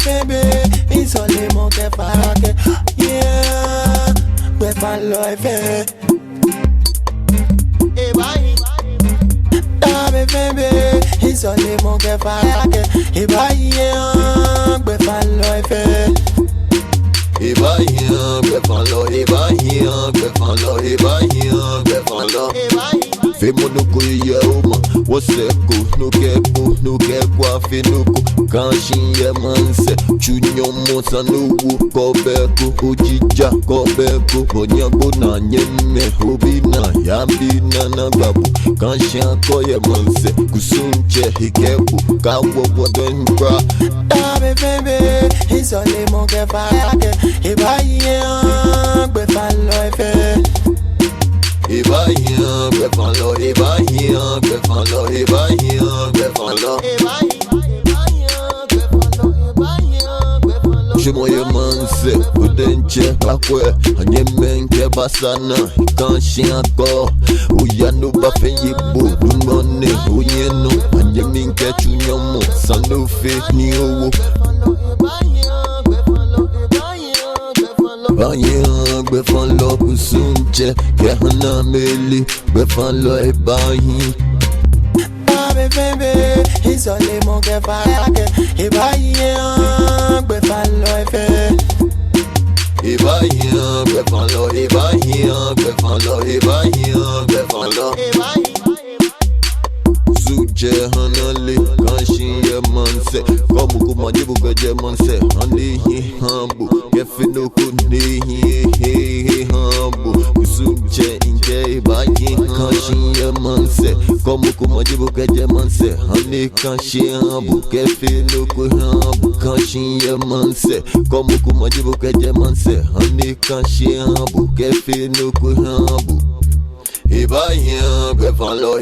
bébé, isolément que farake. Yeah, ouais, pas l'oeil et bye. Bébé, isolément que farake. Et bye, ouais, pas l'oeil Femo no ko ye uma, woseko no keko, no kekwa fenoko. Kanshin ye manse, chunyo monsa nuwu kobeko, ojija kobeko. Bonyago na nyeme, obina yambina na babu. Kanshin ko ye manse, kusunche hikebu, kawo wadon bra. Bébé, isolément que farake. Et bye, ouais, pas l'oeil Je moye manse, udenche kakwe, anye menke basana, kanshi encore. Uyano bafe yibo, lumone, uyeno, anye minke chunyomo, sanofe ni owo. Gbefan lo kusunche, kehana meli, gbefan lo ebayi. Bébé, isolément que farake. Et bye, gbefan lo Suje hanale, kanshin ye manse. Komu kumajibu keje manse. Handi hi hambu, kefino kuni hi hambu. Suje inje bayi, kanshin ye manse. Komu kumajibu keje manse. Handi kanshin hambu, kefino kuni hambu. Kanshin ye manse. Komu kumajibu keje manse. Handi kanshin hambu, kefino kuni hambu. Gbefan lo,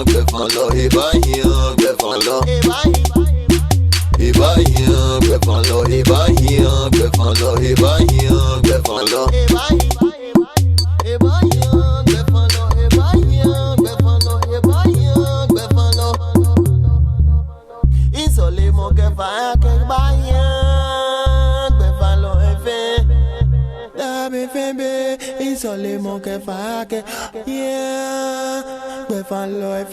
gbefan lo. Isolément que farake. Bébé, isolément que farake. Yeah, ouais, pas l'oeil